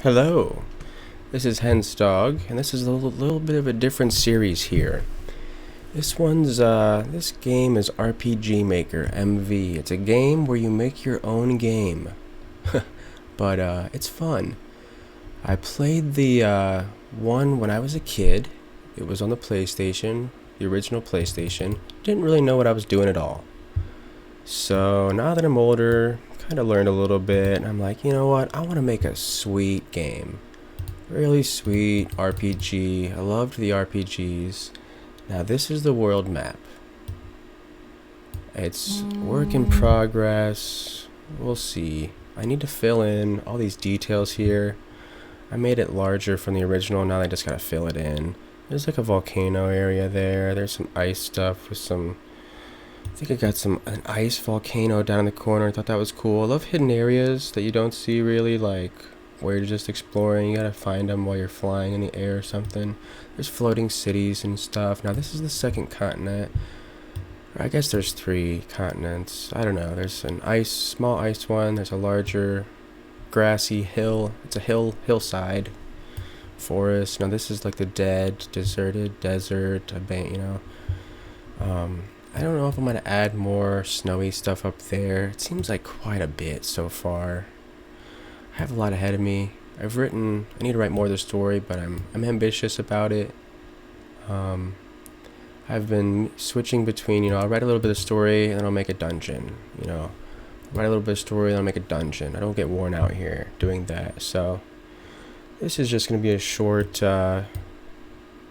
Hello, this is Hensdawg, and this is a little bit of a different series here. This game is RPG Maker MV. It's a game where you make your own game, but it's fun. I played the one when I was a kid. It was on the PlayStation, the original PlayStation. Didn't really know what I was doing at all. So now that I'm older, kind of learned a little bit, and I'm like, you know what? I want to make a sweet game. Really sweet RPG. I loved the RPGs. Now this is the world map. It's work in progress. We'll see. I need to fill in all these details here. I made it larger from the original. Now I just gotta fill it in. There's like a volcano area there. There's some ice stuff with some... I think I got an ice volcano down in the corner. I thought that was cool. I love hidden areas that you don't see really, like where you're just exploring. You gotta find them while you're flying in the air or something. There's floating cities and stuff. Now this is the second continent. Or I guess there's 3 continents. I don't know. There's an small ice one. There's a larger grassy hill. It's a hillside forest. Now this is like the deserted desert. I don't know if I'm going to add more snowy stuff up there. It seems like quite a bit so far. I have a lot ahead of me. I need to write more of the story, but I'm ambitious about it. I've been switching between, I'll write a little bit of story and then I'll make a dungeon. Write a little bit of story and then I'll make a dungeon. I don't get worn out here doing that. So this is just going to be a short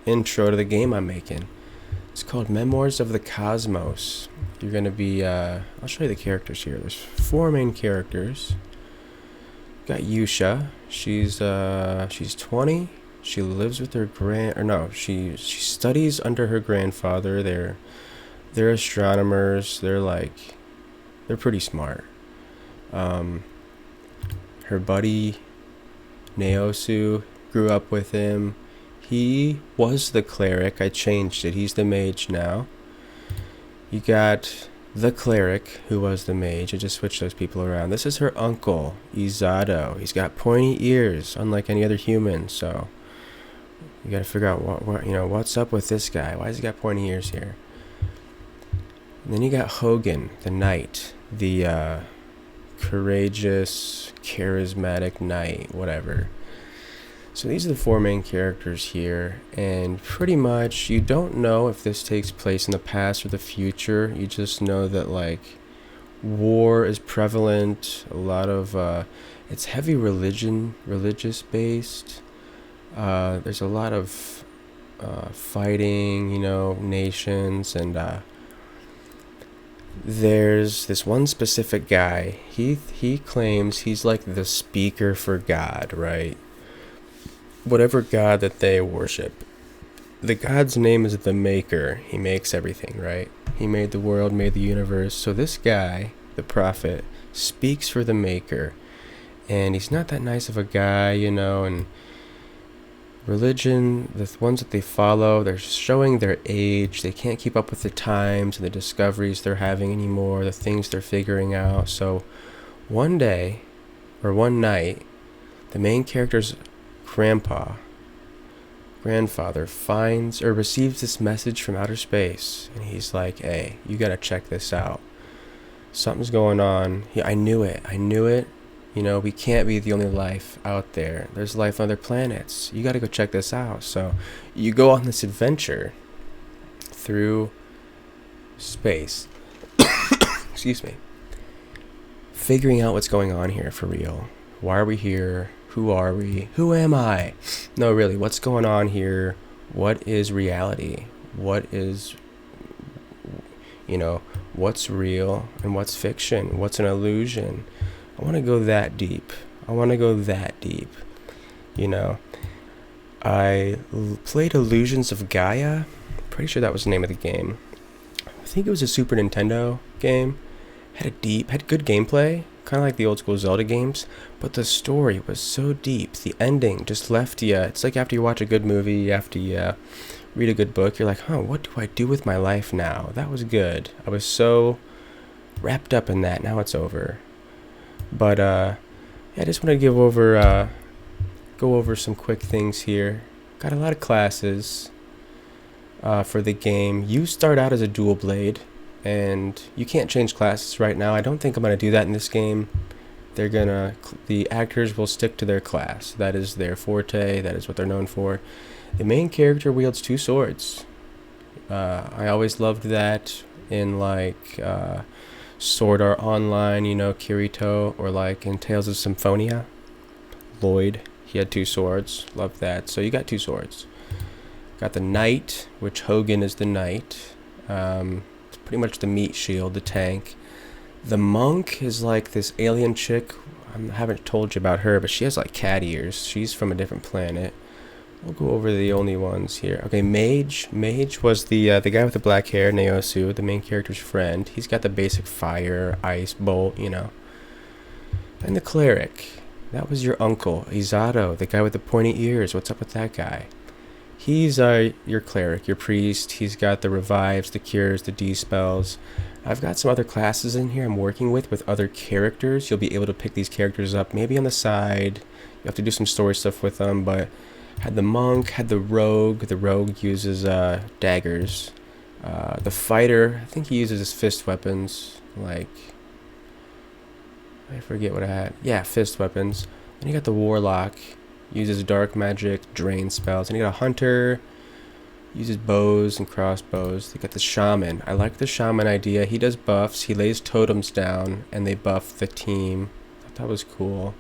intro to the game I'm making. It's called Memoirs of the Cosmos. You're going to be, I'll show you the characters here. There's 4 main characters. Got Yusha. She's 20. She lives with her she studies under her grandfather. They're astronomers. They're pretty smart. Her buddy, Naosu, grew up with him. He was the cleric. I changed it. He's the mage now. You got the cleric, who was the mage. I just switched those people around. This is her uncle, Izado. He's got pointy ears, unlike any other human. So you got to figure out what's up with this guy. Why has he got pointy ears here? And then you got Hogan, the knight, the courageous, charismatic knight, whatever. So these are the 4 main characters here, and pretty much you don't know if this takes place in the past or the future. You just know that war is prevalent. A lot of it's heavy religious based. There's a lot of fighting, nations, and there's this one specific guy. He claims he's like the speaker for God, right? Whatever god that they worship. The god's name is the Maker. He makes everything, right? He made the world, made the universe. So this guy, the prophet, speaks for the Maker. And he's not that nice of a guy, and religion, the ones that they follow, they're showing their age. They can't keep up with the times and the discoveries they're having anymore, the things they're figuring out. So one night, the main character's grandfather receives this message from outer space, and he's like, hey, you gotta check this out. Something's going on. I knew it. We can't be the only life out there. There's life on other planets. You gotta go check this out. So you go on this adventure through space. Excuse me. Figuring out what's going on here for real. Why are we here? Who are we? Who am I? No, really, what's going on here? What is reality? What is, what's real and what's fiction? What's an illusion? I want to go that deep. I played Illusions of Gaia. Pretty sure that was the name of the game. I think it was a Super Nintendo game. Had good gameplay. Kind of like the old school Zelda games, but the story was so deep. The ending just left you. It's like after you watch a good movie, after you read a good book, you're like, what do I do with my life now? That was good. I was so wrapped up in that. Now it's over. But I just want to give over go over some quick things here. Got a lot of classes for the game. You start out as a dual blade, and you can't change classes right now. I don't think I'm going to do that in this game. The actors will stick to their class. That is their forte. That is what they're known for. The main character wields 2 swords. I always loved that in like Sword Art Online, you know, Kirito, or like in Tales of Symphonia, Lloyd, he had 2 swords. Love that. So you got 2 swords. Got the knight, which Hogan is the knight. It's pretty much the meat shield, the tank. The monk is like this alien chick. I haven't told you about her, but she has like cat ears. She's from a different planet. We'll go over the only ones here. Okay, Mage. Mage was the guy with the black hair, Naosu, the main character's friend. He's got the basic fire, ice, bolt, you know. And the Cleric. That was your uncle, Izato, the guy with the pointy ears. What's up with that guy? He's your Cleric, your Priest. He's got the revives, the cures, the D-spells. I've got some other classes in here I'm working with other characters. You'll be able to pick these characters up maybe on the side. You have to do some story stuff with them, but had the monk, had the rogue. The rogue uses daggers. The fighter, I think he uses his fist weapons. Like, I forget what I had. Yeah, fist weapons. And you got the warlock, uses dark magic, drain spells. And you got a hunter, uses bows and crossbows. You got the shaman. I like the shaman idea. He does buffs. He lays totems down, and they buff the team. I thought that was cool.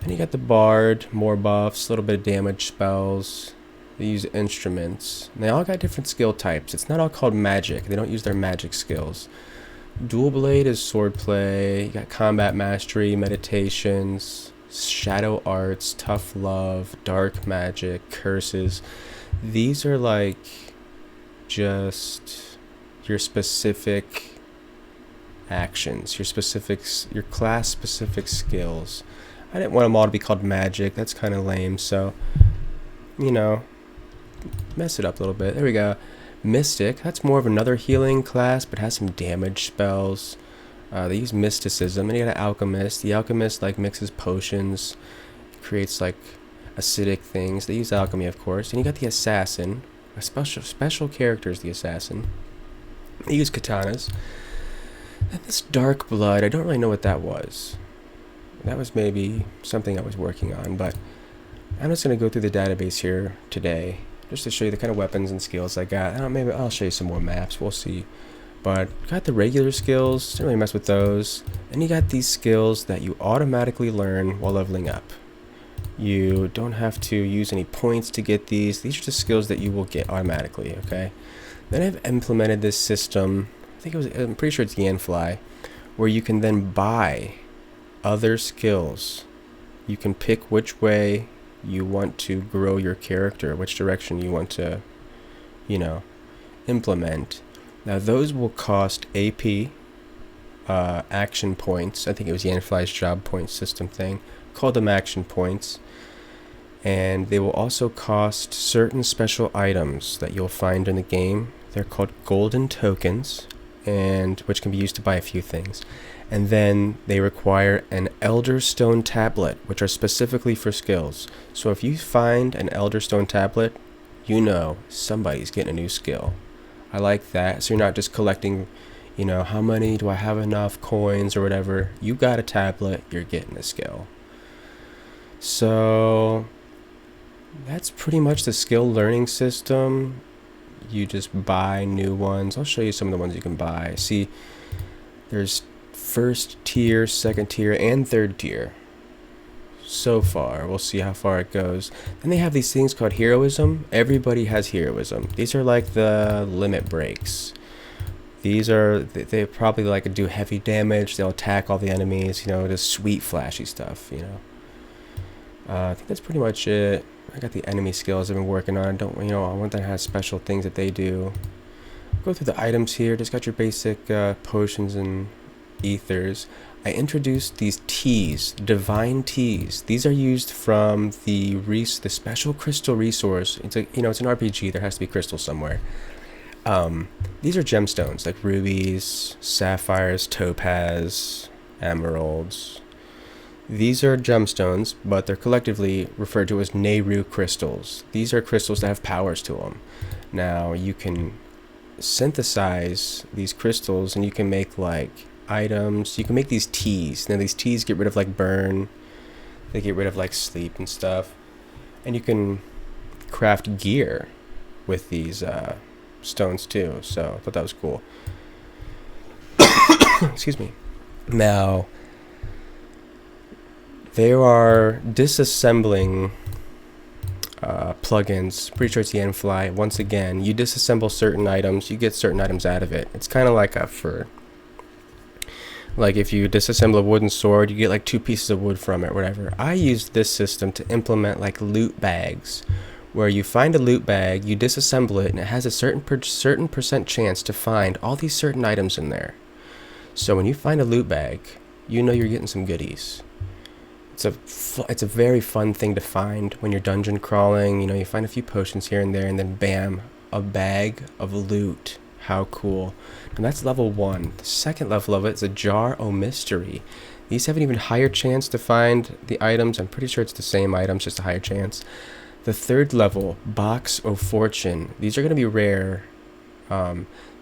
And you got the bard, more buffs, a little bit of damage spells. They use instruments. And they all got different skill types. It's not all called magic. They don't use their magic skills. Dual blade is swordplay. You got combat mastery, meditations, shadow arts, tough love, dark magic, curses. These are like just your specific actions, your class specific skills. I didn't want them all to be called magic. That's kind of lame. So, you know, mess it up a little bit. There we go. Mystic. That's more of another healing class, but has some damage spells. They use mysticism. And you got an alchemist. The alchemist like mixes potions, creates like acidic things. They use alchemy, of course. And you got the assassin. A special character is the assassin. They use katanas. And this dark blood, I don't really know what that was. That was maybe something I was working on, but I'm just going to go through the database here today just to show you the kind of weapons and skills I got. Maybe I'll show you some more maps. We'll see. But got the regular skills. Didn't really mess with those. And you got these skills that you automatically learn while leveling up. You don't have to use any points to get these. These are just skills that you will get automatically, okay? Then I've implemented this system. I'm pretty sure it's Yanfly, where you can then buy other skills. You can pick which way you want to grow your character, which direction you want to, you know, implement. Now those will cost AP, action points. I think it was Yanfly's job point system thing. Called them action points. And they will also cost certain special items that you'll find in the game. They're called golden tokens, and which can be used to buy a few things. And then they require an Elder Stone tablet, which are specifically for skills. So if you find an Elder Stone tablet, you know somebody's getting a new skill. I like that. So you're not just collecting, you know, how many do I have enough coins or whatever. You got a tablet, you're getting a skill. So that's pretty much the skill learning system. You just buy new ones. I'll show you some of the ones you can buy. See, there's first tier, second tier, and third tier. So far, we'll see how far it goes. Then they have these things called heroism. Everybody has heroism. These are like the limit breaks. These are, they probably like do heavy damage. They'll attack all the enemies, you know, just sweet flashy stuff, you know. I think that's pretty much it. I got the enemy skills I've been working on. I want that to have special things that they do. Go through the items here. Just got your basic potions and ethers. I introduced these teas, divine teas. These are used from the special crystal resource. It's it's an RPG. There has to be crystal somewhere. These are gemstones like rubies, sapphires, topaz, emeralds. These are gemstones, but they're collectively referred to as Nehru crystals. These are crystals that have powers to them. Now, you can synthesize these crystals and you can make like items. You can make these teas. Now, these teas get rid of like burn, they get rid of like sleep and stuff. And you can craft gear with these stones too. So I thought that was cool. Excuse me. Now, they are disassembling plugins. Pretty sure it's the N-Fly. Once again, you disassemble certain items, you get certain items out of it. It's kind of like like if you disassemble a wooden sword, you get like 2 pieces of wood from it, whatever. I used this system to implement like loot bags, where you find a loot bag, you disassemble it, and it has a certain percent chance to find all these certain items in there. So when you find a loot bag, you know you're getting some goodies. It's a very fun thing to find when you're dungeon crawling. You know, you find a few potions here and there, and then bam, a bag of loot. How cool. And that's level 1. The second level of it is a jar o' mystery. These have an even higher chance to find the items. I'm pretty sure it's the same items, just a higher chance. The third level, box o' fortune. These are going to be rare.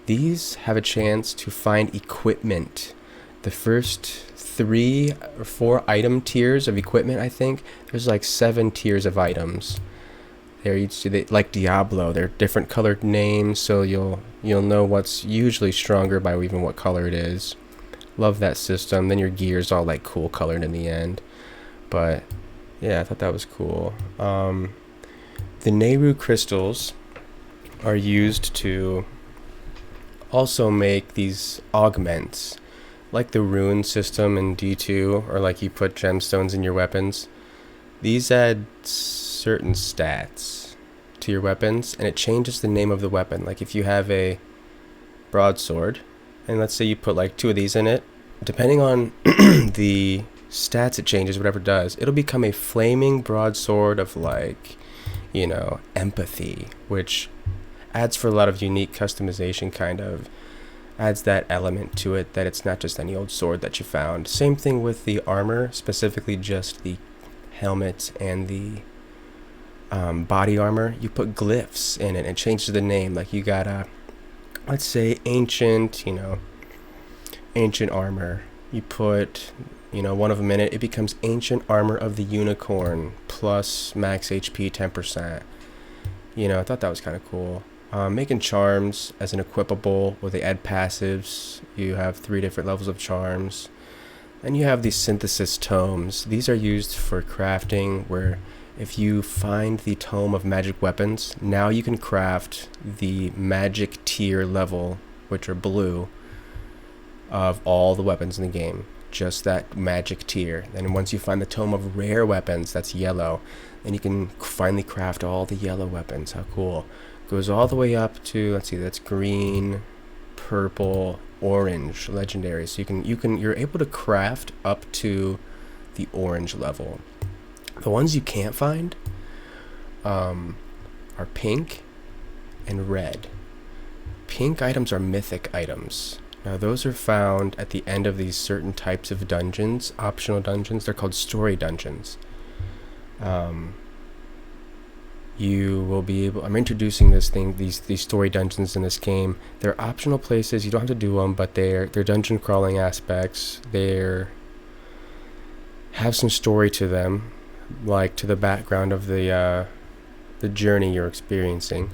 These have a chance to find equipment. The first 3 or 4 item tiers of equipment, I think. There's like 7 tiers of items. They're like Diablo. They're different colored names, so you'll know what's usually stronger by even what color it is. Love that system. Then your gear's all like cool colored in the end. But yeah, I thought that was cool. The Nehru crystals are used to also make these augments, like the rune system in D2, or like you put gemstones in your weapons. These add certain stats to your weapons, and it changes the name of the weapon. Like if you have a broadsword, and let's say you put like 2 of these in it, depending on the stats it changes, whatever it does, it'll become a flaming broadsword of like, you know, empathy, which adds for a lot of unique customization, kind of adds that element to it, that it's not just any old sword that you found. Same thing with the armor, specifically just the helmet and the body armor. You put glyphs in it and it changes the name. Like you got a, let's say ancient, you know, ancient armor. You put, you know, one of them in it, it becomes ancient armor of the unicorn plus max HP 10%. You know, I thought that was kind of cool. Making charms as an equipable, where they add passives. You have 3 different levels of charms. And you have these synthesis tomes. These are used for crafting, where if you find the tome of magic weapons, now you can craft the magic tier level, which are blue, of all the weapons in the game. Just that magic tier. Then once you find the tome of rare weapons, that's yellow, then you can finally craft all the yellow weapons. How cool. Goes all the way up to, let's see, that's green, purple, orange, legendary. So you're able to craft up to the orange level. The ones you can't find are pink and red. Pink items are mythic items. Now those are found at the end of these certain types of dungeons, optional dungeons. They're called story dungeons. You will be able, I'm introducing these story dungeons in this game. They're optional places, you don't have to do them, but they're dungeon crawling aspects. They're have some story to them, like to the background of the journey you're experiencing.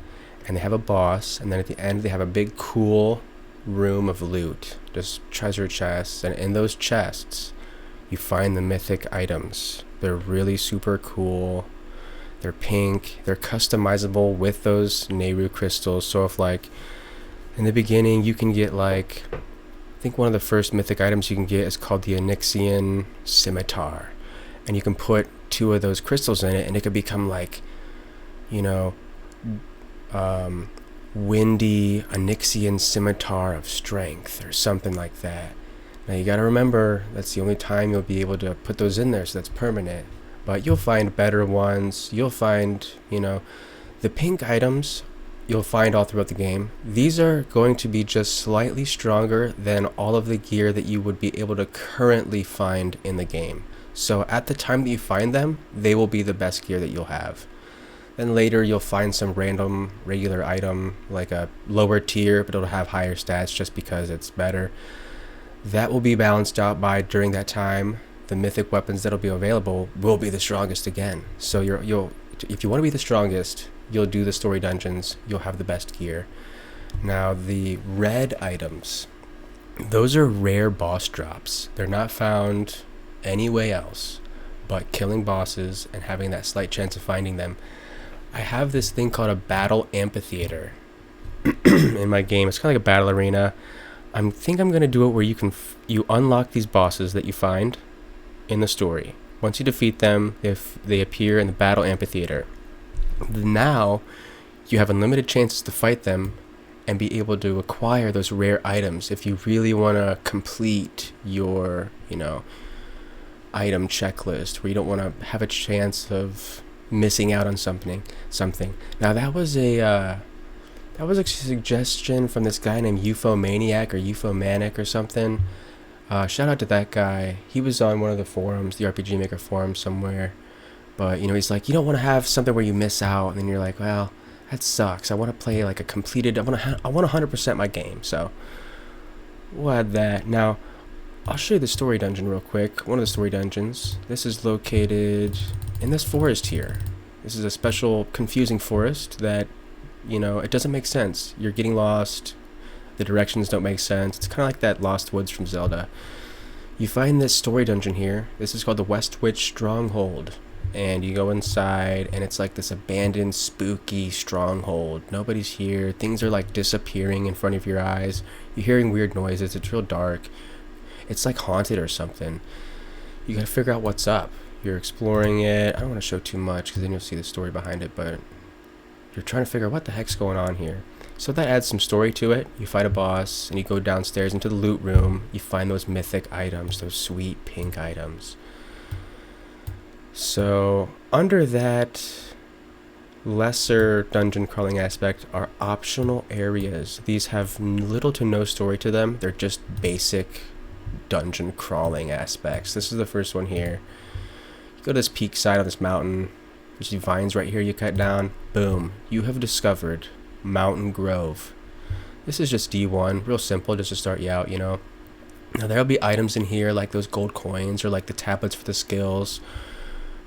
And they have a boss, and then at the end they have a big cool room of loot, just treasure chests, and in those chests you find the mythic items. They're really super cool. They're pink. They're customizable with those Nehru crystals. So if like in the beginning you can get like, I think one of the first mythic items you can get is called the Onyxian Scimitar, and you can put 2 of those crystals in it and it could become like, you know, windy Onyxian Scimitar of strength or something like that. Now you gotta remember, that's the only time you'll be able to put those in there, so that's permanent. But you'll find better ones. You'll find, you know, the pink items you'll find all throughout the game. These are going to be just slightly stronger than all of the gear that you would be able to currently find in the game. So at the time that you find them, they will be the best gear that you'll have. Then later you'll find some random regular item, like a lower tier, but it'll have higher stats just because it's better. That will be balanced out by, during that time, the mythic weapons that'll be available will be the strongest again. So you'll if you want to be the strongest, you'll do the story dungeons, you'll have the best gear. Now the red items, those are rare boss drops. They're not found any way else but killing bosses and having that slight chance of finding them. I have this thing called a battle amphitheater in my game. It's kind of like a battle arena. I think I'm going to do it where you unlock these bosses that you find in the story. Once you defeat them, if they appear in the battle amphitheater, now you have unlimited chances to fight them and be able to acquire those rare items if you really want to complete your, item checklist, where you don't want to have a chance of missing out on something. Now that was a suggestion from this guy named Ufomaniac or Ufomanic or something. Shout out to that guy. He was on one of the forums, the RPG Maker forum somewhere. But, he's like, you don't want to have something where you miss out. And then you're like, well, that sucks. I want to play like a completed, I want to 100% my game. So we'll add that. Now, I'll show you the story dungeon real quick. One of the story dungeons. This is located in this forest here. This is a special confusing forest that, it doesn't make sense. You're getting lost. The directions don't make sense. It's kind of like that Lost Woods from Zelda. You find this story dungeon here. This is called the West Witch Stronghold. And you go inside, and it's like this abandoned, spooky stronghold. Nobody's here. Things are like disappearing in front of your eyes. You're hearing weird noises. It's real dark. It's like haunted or something. You gotta figure out what's up. You're exploring it. I don't want to show too much because then you'll see the story behind it, but you're trying to figure out what the heck's going on here. So that adds some story to it. You fight a boss, and you go downstairs into the loot room. You find those mythic items, those sweet pink items. So under that lesser dungeon crawling aspect are optional areas. These have little to no story to them. They're just basic dungeon crawling aspects. This is the first one here. You go to this peak side on this mountain. There's these vines right here you cut down. Boom. You have discovered Mountain Grove. This is just D1, real simple, just to start you out, Now there'll be items in here like those gold coins or like the tablets for the skills.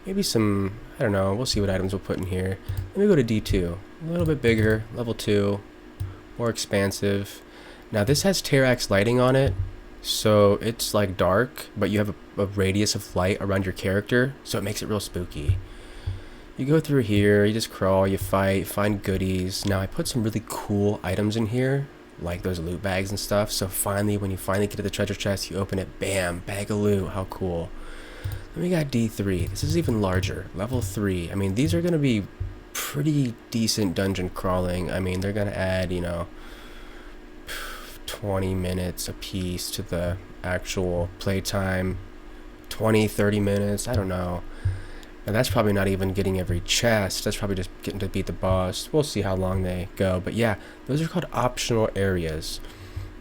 Maybe some, I don't know, we'll see what items we'll put in here. Let me go to D2, a little bit bigger, level 2, more expansive. Now this has Terrax lighting on it, so it's like dark, but you have a radius of light around your character, so it makes it real spooky. You go through here, you just crawl, you fight, find goodies. Now I put some really cool items in here, like those loot bags and stuff. So finally, when you finally get to the treasure chest, you open it, bam, bag of loot, how cool. Then we got D3, this is even larger, level 3. I mean, these are going to be pretty decent dungeon crawling. I mean, they're going to add, 20 minutes a piece to the actual playtime, 20, 30 minutes, I don't know. And that's probably not even getting every chest. That's probably just getting to beat the boss. We'll see how long they go. But yeah, those are called optional areas.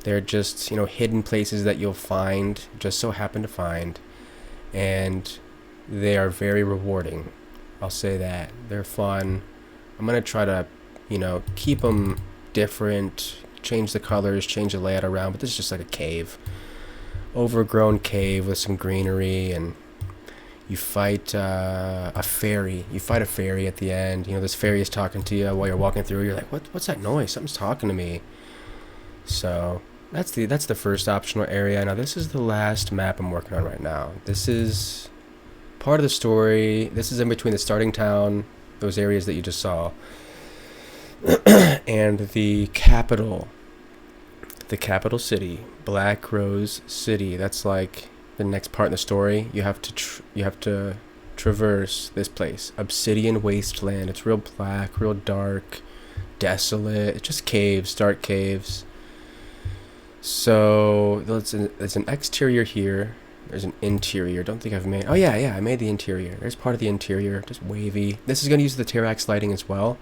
They're just, hidden places that you'll find, just so happen to find. And they are very rewarding. I'll say that. They're fun. I'm going to try to, keep them different, change the colors, change the layout around. But this is just like a cave. Overgrown cave with some greenery, and you fight a fairy. You fight a fairy at the end. This fairy is talking to you while you're walking through. You're like, what's that noise? Something's talking to me. So that's the first optional area. Now this is the last map I'm working on right now. This is part of the story. This is in between the starting town, those areas that you just saw, and the capital city, Black Rose City. That's like the next part in the story. You have to traverse this place, Obsidian Wasteland. It's real black, real dark, desolate. It's just caves, dark caves. So there's an exterior here. There's an interior. Don't think I've made. Oh yeah, I made the interior. There's part of the interior, just wavy. This is gonna use the Terrax lighting as well.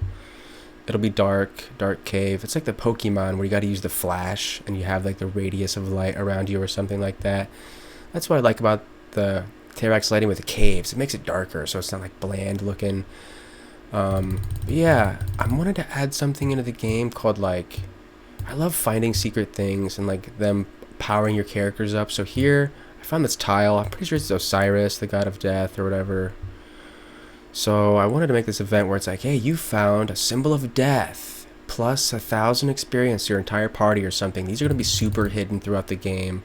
It'll be dark cave. It's like the Pokemon where you got to use the flash and you have like the radius of light around you or something like that. That's what I like about the Terrax lighting with the caves. It makes it darker, so it's not like bland looking. Yeah, I wanted to add something into the game called like, I love finding secret things and like them powering your characters up. So here, I found this tile. I'm pretty sure it's Osiris, the god of death or whatever. So I wanted to make this event where it's like, hey, you found a symbol of death plus 1,000 experience to your entire party or something. These are going to be super hidden throughout the game.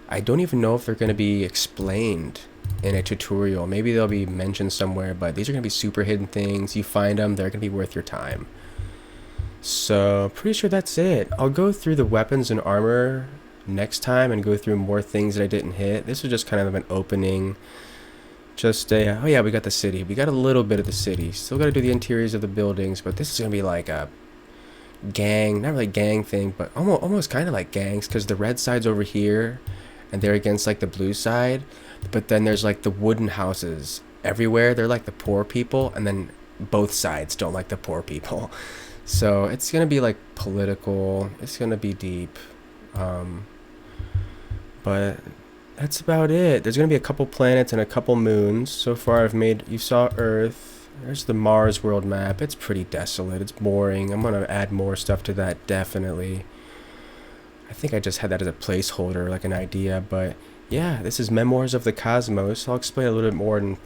I don't even know if they're going to be explained in a tutorial. Maybe they'll be mentioned somewhere, but these are going to be super hidden things. You find them, they're going to be worth your time. So pretty sure that's it. I'll go through the weapons and armor next time and go through more things that I didn't hit. This was just kind of an opening. Just a, oh yeah, we got the city. We got a little bit of the city. Still got to do the interiors of the buildings, but this is going to be like a gang, not really gang thing, but almost kind of like gangs, because the red side's over here and they're against like the blue side, but then there's like the wooden houses everywhere. They're like the poor people, and then both sides don't like the poor people. So it's going to be like political. It's going to be deep. But that's about it. There's going to be a couple planets and a couple moons. So far I've made, you saw Earth. There's the Mars world map. It's pretty desolate. It's boring. I'm going to add more stuff to that, definitely. I think I just had that as a placeholder, like an idea. But yeah, this is Memoirs of the Cosmos. I'll explain a little bit more in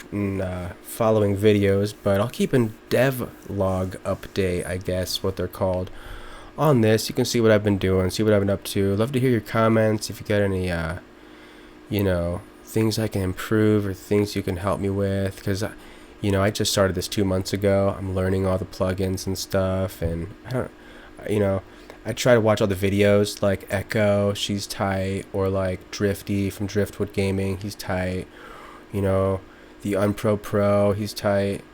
following videos. But I'll keep a DevLog update, I guess, what they're called. On this, you can see what I've been doing, see what I've been up to. Love to hear your comments if you got any, you know, things I can improve or things you can help me with. Because, you know, I just started this 2 months ago. I'm learning all the plugins and stuff. And I don't, you know, I try to watch all the videos like Echo, she's tight. Or like Drifty from Driftwood Gaming, he's tight. You know, the Unpro Pro, he's tight.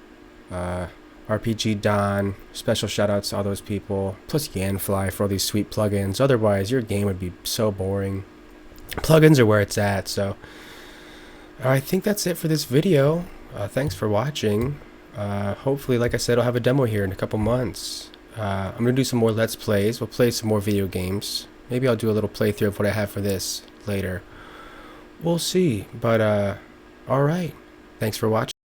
RPG Don, special shout outs to all those people, plus Yanfly for all these sweet plugins. Otherwise your game would be so boring. Plugins are where it's at. So I think that's it for this video. Thanks for watching. Hopefully, like I said, I'll have a demo here in a couple months. I'm gonna do some more Let's Plays. We'll play some more video games. Maybe I'll do a little playthrough of what I have for this later. We'll see. But alright, thanks for watching.